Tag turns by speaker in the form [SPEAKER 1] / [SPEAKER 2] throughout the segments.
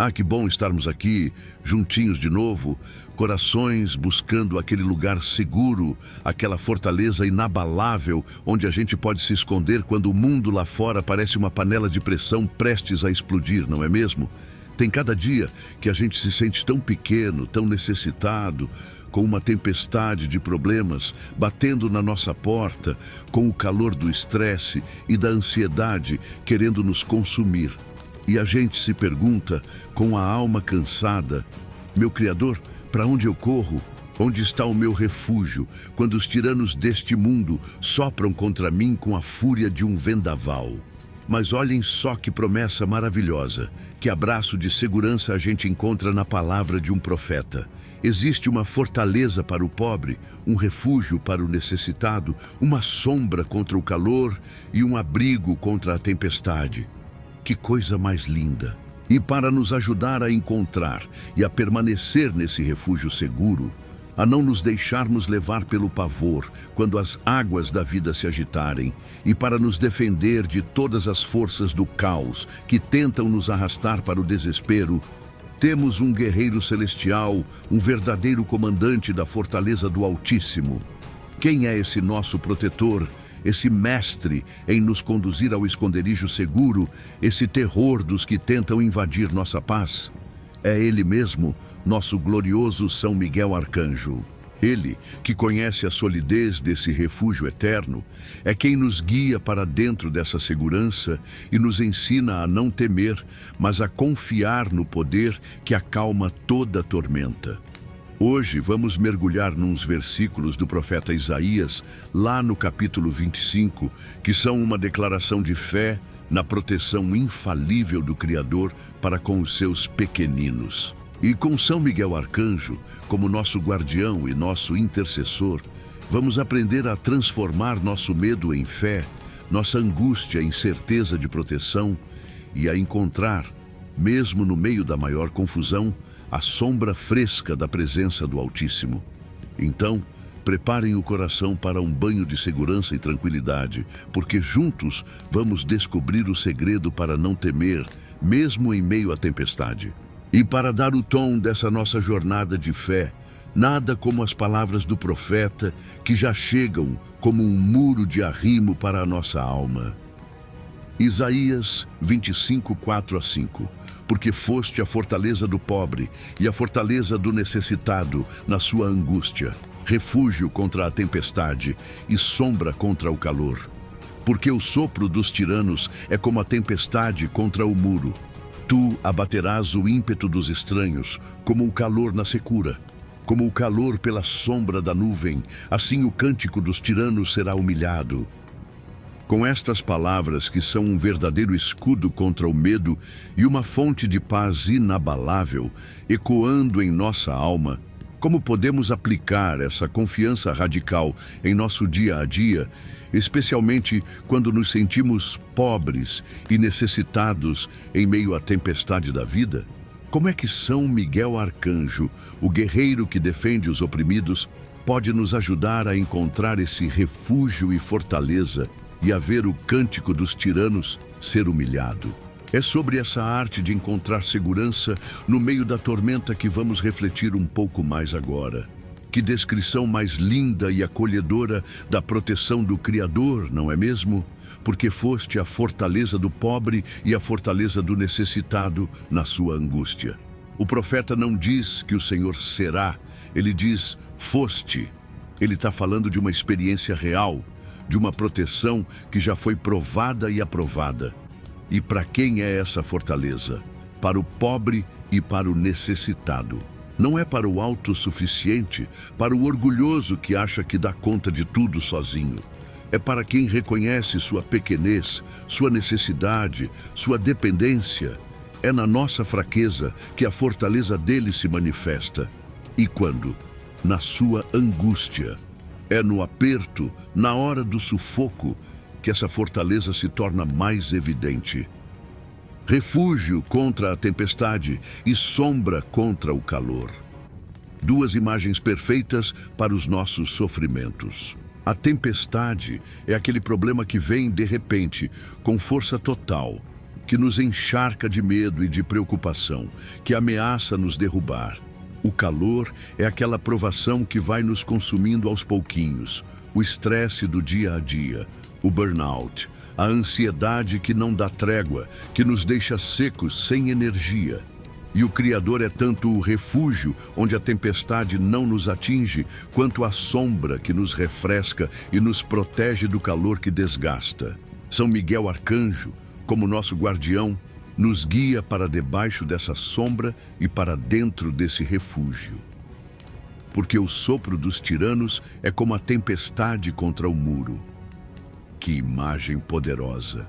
[SPEAKER 1] Ah, que bom estarmos aqui, juntinhos de novo, corações buscando aquele lugar seguro, aquela fortaleza inabalável onde a gente pode se esconder quando o mundo lá fora parece uma panela de pressão prestes a explodir, não é mesmo? Tem cada dia que a gente se sente tão pequeno, tão necessitado, com uma tempestade de problemas batendo na nossa porta, com o calor do estresse e da ansiedade querendo nos consumir. E a gente se pergunta, com a alma cansada, meu Criador, para onde eu corro? Onde está o meu refúgio, quando os tiranos deste mundo sopram contra mim com a fúria de um vendaval? Mas olhem só que promessa maravilhosa, que abraço de segurança a gente encontra na palavra de um profeta. Existe uma fortaleza para o pobre, um refúgio para o necessitado, uma sombra contra o calor e um abrigo contra a tempestade. Que coisa mais linda! E para nos ajudar a encontrar e a permanecer nesse refúgio seguro, a não nos deixarmos levar pelo pavor quando as águas da vida se agitarem, e para nos defender de todas as forças do caos que tentam nos arrastar para o desespero, temos um guerreiro celestial, um verdadeiro comandante da fortaleza do Altíssimo. Quem é esse nosso protetor, esse mestre em nos conduzir ao esconderijo seguro, esse terror dos que tentam invadir nossa paz? É ele mesmo, nosso glorioso São Miguel Arcanjo. Ele, que conhece a solidez desse refúgio eterno, é quem nos guia para dentro dessa segurança e nos ensina a não temer, mas a confiar no poder que acalma toda tormenta. Hoje vamos mergulhar nos versículos do profeta Isaías, lá no capítulo 25, que são uma declaração de fé na proteção infalível do Criador para com os seus pequeninos. E com São Miguel Arcanjo, como nosso guardião e nosso intercessor, vamos aprender a transformar nosso medo em fé, nossa angústia em certeza de proteção e a encontrar, mesmo no meio da maior confusão, a sombra fresca da presença do Altíssimo. Então, preparem o coração para um banho de segurança e tranquilidade, porque juntos vamos descobrir o segredo para não temer, mesmo em meio à tempestade. E para dar o tom dessa nossa jornada de fé, nada como as palavras do profeta que já chegam como um muro de arrimo para a nossa alma. Isaías 25, 4 a 5. Porque foste a fortaleza do pobre e a fortaleza do necessitado na sua angústia, refúgio contra a tempestade e sombra contra o calor. Porque o sopro dos tiranos é como a tempestade contra o muro. Tu abaterás o ímpeto dos estranhos, como o calor na secura. Como o calor pela sombra da nuvem, assim o cântico dos tiranos será humilhado. Com estas palavras, que são um verdadeiro escudo contra o medo e uma fonte de paz inabalável, ecoando em nossa alma, como podemos aplicar essa confiança radical em nosso dia a dia, especialmente quando nos sentimos pobres e necessitados em meio à tempestade da vida? Como é que São Miguel Arcanjo, o guerreiro que defende os oprimidos, pode nos ajudar a encontrar esse refúgio e fortaleza e a ver o cântico dos tiranos ser humilhado? É sobre essa arte de encontrar segurança no meio da tormenta que vamos refletir um pouco mais agora. Que descrição mais linda e acolhedora da proteção do Criador, não é mesmo? Porque foste a fortaleza do pobre e a fortaleza do necessitado na sua angústia. O profeta não diz que o Senhor será, ele diz foste. Ele está falando de uma experiência real, de uma proteção que já foi provada e aprovada. E para quem é essa fortaleza? Para o pobre e para o necessitado. Não é para o autossuficiente, para o orgulhoso que acha que dá conta de tudo sozinho. É para quem reconhece sua pequenez, sua necessidade, sua dependência. É na nossa fraqueza que a fortaleza dele se manifesta. E quando? Na sua angústia. É no aperto, na hora do sufoco, que essa fortaleza se torna mais evidente. Refúgio contra a tempestade e sombra contra o calor. Duas imagens perfeitas para os nossos sofrimentos. A tempestade é aquele problema que vem de repente, com força total, que nos encharca de medo e de preocupação, que ameaça nos derrubar. O calor é aquela provação que vai nos consumindo aos pouquinhos, o estresse do dia a dia, o burnout, a ansiedade que não dá trégua, que nos deixa secos, sem energia. E o Criador é tanto o refúgio, onde a tempestade não nos atinge, quanto a sombra que nos refresca e nos protege do calor que desgasta. São Miguel Arcanjo, como nosso guardião, nos guia para debaixo dessa sombra e para dentro desse refúgio. Porque o sopro dos tiranos é como a tempestade contra o muro. Que imagem poderosa!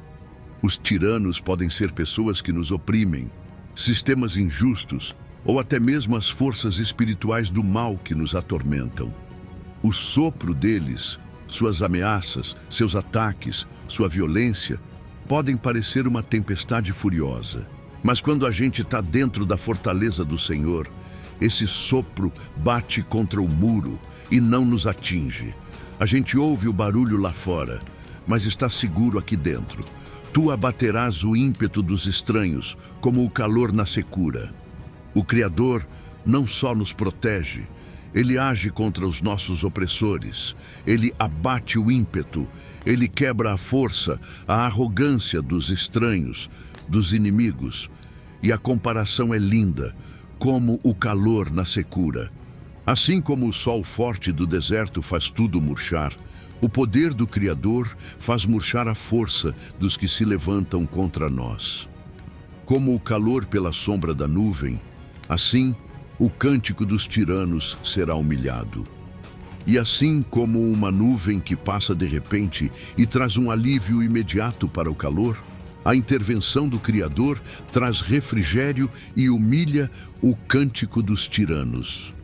[SPEAKER 1] Os tiranos podem ser pessoas que nos oprimem, sistemas injustos ou até mesmo as forças espirituais do mal que nos atormentam. O sopro deles, suas ameaças, seus ataques, sua violência, podem parecer uma tempestade furiosa. Mas quando a gente está dentro da fortaleza do Senhor, esse sopro bate contra o muro e não nos atinge. A gente ouve o barulho lá fora, mas está seguro aqui dentro. Tu abaterás o ímpeto dos estranhos, como o calor na secura. O Criador não só nos protege, ele age contra os nossos opressores, ele abate o ímpeto, ele quebra a força, a arrogância dos estranhos, dos inimigos. E a comparação é linda, como o calor na secura. Assim como o sol forte do deserto faz tudo murchar, o poder do Criador faz murchar a força dos que se levantam contra nós. Como o calor pela sombra da nuvem, assim o cântico dos tiranos será humilhado. E assim como uma nuvem que passa de repente e traz um alívio imediato para o calor, a intervenção do Criador traz refrigério e humilha o cântico dos tiranos.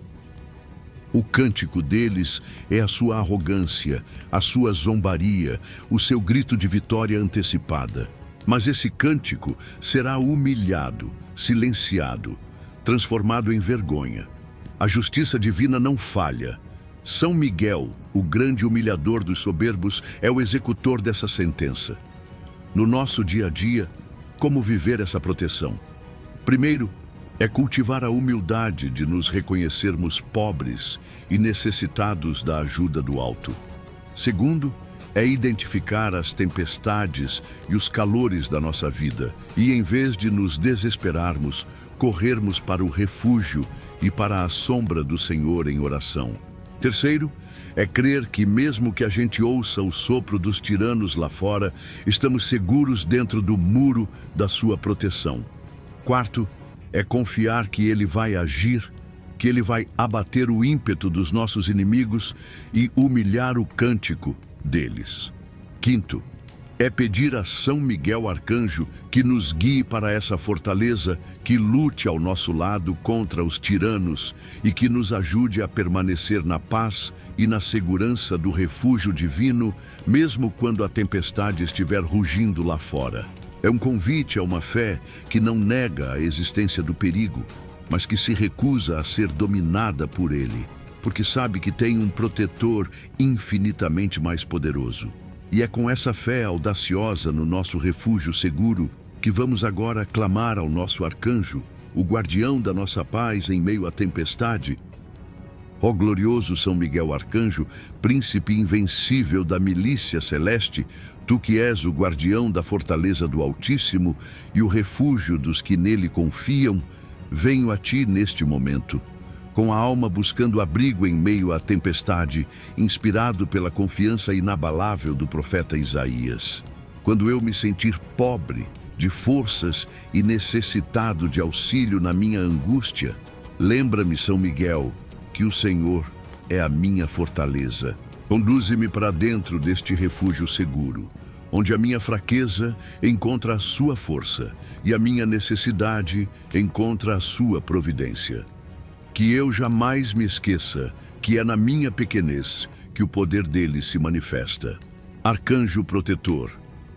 [SPEAKER 1] O cântico deles é a sua arrogância, a sua zombaria, o seu grito de vitória antecipada. Mas esse cântico será humilhado, silenciado, transformado em vergonha. A justiça divina não falha. São Miguel, o grande humilhador dos soberbos, é o executor dessa sentença. No nosso dia a dia, como viver essa proteção? Primeiro, é cultivar a humildade de nos reconhecermos pobres e necessitados da ajuda do alto. Segundo, é identificar as tempestades e os calores da nossa vida e, em vez de nos desesperarmos, corrermos para o refúgio e para a sombra do Senhor em oração. Terceiro, é crer que mesmo que a gente ouça o sopro dos tiranos lá fora, estamos seguros dentro do muro da sua proteção. Quarto, é confiar que Ele vai agir, que Ele vai abater o ímpeto dos nossos inimigos e humilhar o cântico deles. Quinto, é pedir a São Miguel Arcanjo que nos guie para essa fortaleza, que lute ao nosso lado contra os tiranos e que nos ajude a permanecer na paz e na segurança do refúgio divino, mesmo quando a tempestade estiver rugindo lá fora. É um convite a uma fé que não nega a existência do perigo, mas que se recusa a ser dominada por ele, porque sabe que tem um protetor infinitamente mais poderoso. E é com essa fé audaciosa no nosso refúgio seguro que vamos agora clamar ao nosso arcanjo, o guardião da nossa paz em meio à tempestade. Ó glorioso São Miguel Arcanjo, príncipe invencível da milícia celeste, tu que és o guardião da fortaleza do Altíssimo e o refúgio dos que nele confiam, venho a ti neste momento, com a alma buscando abrigo em meio à tempestade, inspirado pela confiança inabalável do profeta Isaías. Quando eu me sentir pobre de forças e necessitado de auxílio na minha angústia, lembra-me, São Miguel, que o Senhor é a minha fortaleza. Conduze-me para dentro deste refúgio seguro, onde a minha fraqueza encontra a sua força e a minha necessidade encontra a sua providência. Que eu jamais me esqueça que é na minha pequenez que o poder dele se manifesta. Arcanjo protetor,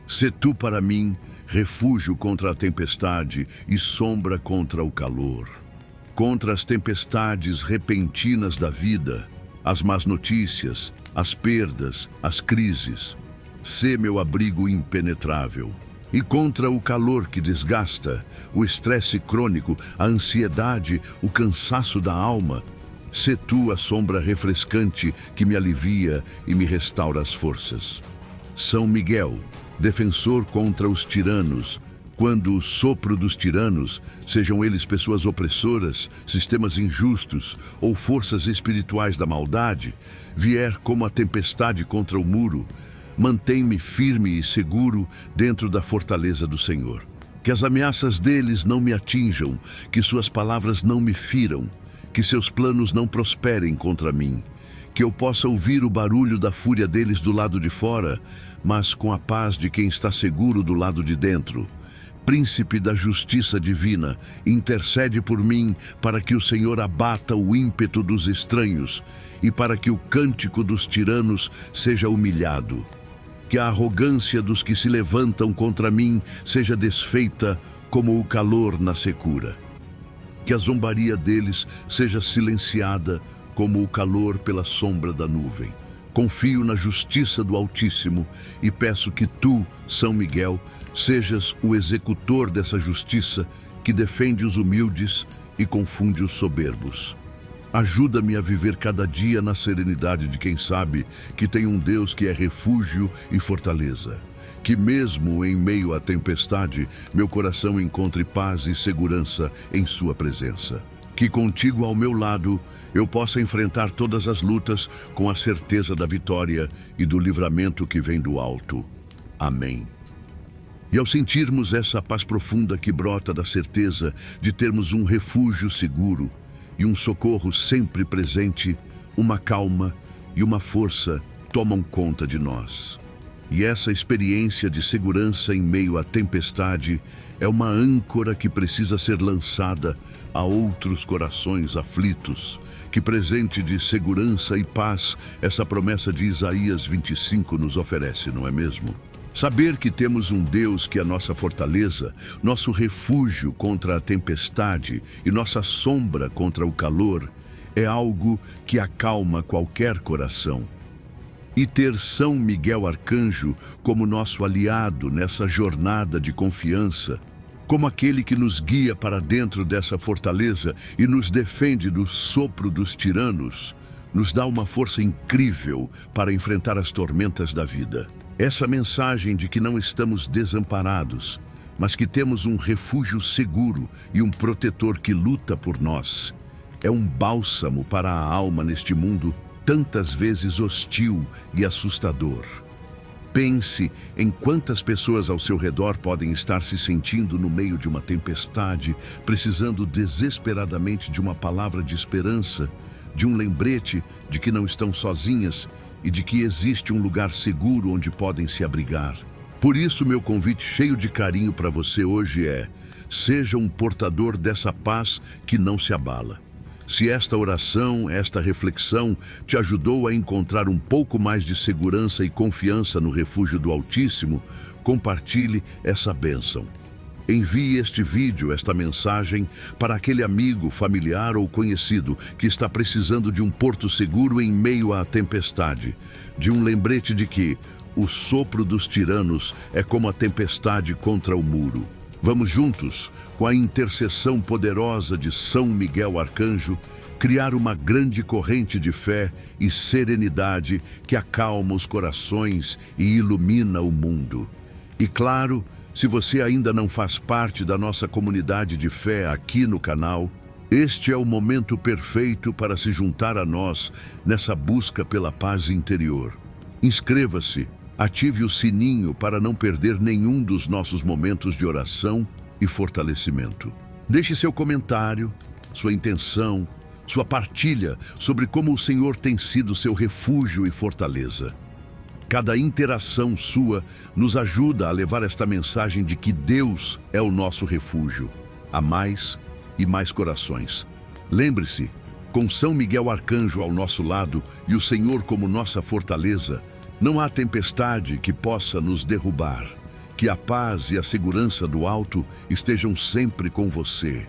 [SPEAKER 1] sê tu para mim refúgio contra a tempestade e sombra contra o calor. Contra as tempestades repentinas da vida, as más notícias, as perdas, as crises. Sê meu abrigo impenetrável. E contra o calor que desgasta, o estresse crônico, a ansiedade, o cansaço da alma, sê tu a sombra refrescante que me alivia e me restaura as forças. São Miguel, defensor contra os tiranos, quando o sopro dos tiranos, sejam eles pessoas opressoras, sistemas injustos ou forças espirituais da maldade, vier como a tempestade contra o muro, mantém-me firme e seguro dentro da fortaleza do Senhor. Que as ameaças deles não me atinjam, que suas palavras não me firam, que seus planos não prosperem contra mim, que eu possa ouvir o barulho da fúria deles do lado de fora, mas com a paz de quem está seguro do lado de dentro. Príncipe da justiça divina, intercede por mim para que o Senhor abata o ímpeto dos estranhos e para que o cântico dos tiranos seja humilhado. Que a arrogância dos que se levantam contra mim seja desfeita como o calor na secura. Que a zombaria deles seja silenciada como o calor pela sombra da nuvem. Confio na justiça do Altíssimo e peço que tu, São Miguel, sejas o executor dessa justiça que defende os humildes e confunde os soberbos. Ajuda-me a viver cada dia na serenidade de quem sabe que tem um Deus que é refúgio e fortaleza. Que mesmo em meio à tempestade, meu coração encontre paz e segurança em sua presença. Que contigo ao meu lado, eu possa enfrentar todas as lutas com a certeza da vitória e do livramento que vem do alto. Amém. E ao sentirmos essa paz profunda que brota da certeza de termos um refúgio seguro e um socorro sempre presente, uma calma e uma força tomam conta de nós. E essa experiência de segurança em meio à tempestade é uma âncora que precisa ser lançada a outros corações aflitos. Que presente de segurança e paz essa promessa de Isaías 25 nos oferece, não é mesmo? Saber que temos um Deus que é nossa fortaleza, nosso refúgio contra a tempestade e nossa sombra contra o calor, é algo que acalma qualquer coração. E ter São Miguel Arcanjo como nosso aliado nessa jornada de confiança, como aquele que nos guia para dentro dessa fortaleza e nos defende do sopro dos tiranos, nos dá uma força incrível para enfrentar as tormentas da vida. Essa mensagem de que não estamos desamparados, mas que temos um refúgio seguro e um protetor que luta por nós, é um bálsamo para a alma neste mundo tantas vezes hostil e assustador. Pense em quantas pessoas ao seu redor podem estar se sentindo no meio de uma tempestade, precisando desesperadamente de uma palavra de esperança, de um lembrete de que não estão sozinhas e de que existe um lugar seguro onde podem se abrigar. Por isso, meu convite cheio de carinho para você hoje é: seja um portador dessa paz que não se abala. Se esta oração, esta reflexão te ajudou a encontrar um pouco mais de segurança e confiança no refúgio do Altíssimo, compartilhe essa bênção. Envie este vídeo, esta mensagem, para aquele amigo, familiar ou conhecido que está precisando de um porto seguro em meio à tempestade, de um lembrete de que o sopro dos tiranos é como a tempestade contra o muro. Vamos juntos, com a intercessão poderosa de São Miguel Arcanjo, criar uma grande corrente de fé e serenidade que acalma os corações e ilumina o mundo. E claro, se você ainda não faz parte da nossa comunidade de fé aqui no canal, este é o momento perfeito para se juntar a nós nessa busca pela paz interior. Inscreva-se, ative o sininho para não perder nenhum dos nossos momentos de oração e fortalecimento. Deixe seu comentário, sua intenção, sua partilha sobre como o Senhor tem sido seu refúgio e fortaleza. Cada interação sua nos ajuda a levar esta mensagem de que Deus é o nosso refúgio, a mais e mais corações. Lembre-se, com São Miguel Arcanjo ao nosso lado e o Senhor como nossa fortaleza, não há tempestade que possa nos derrubar. Que a paz e a segurança do alto estejam sempre com você.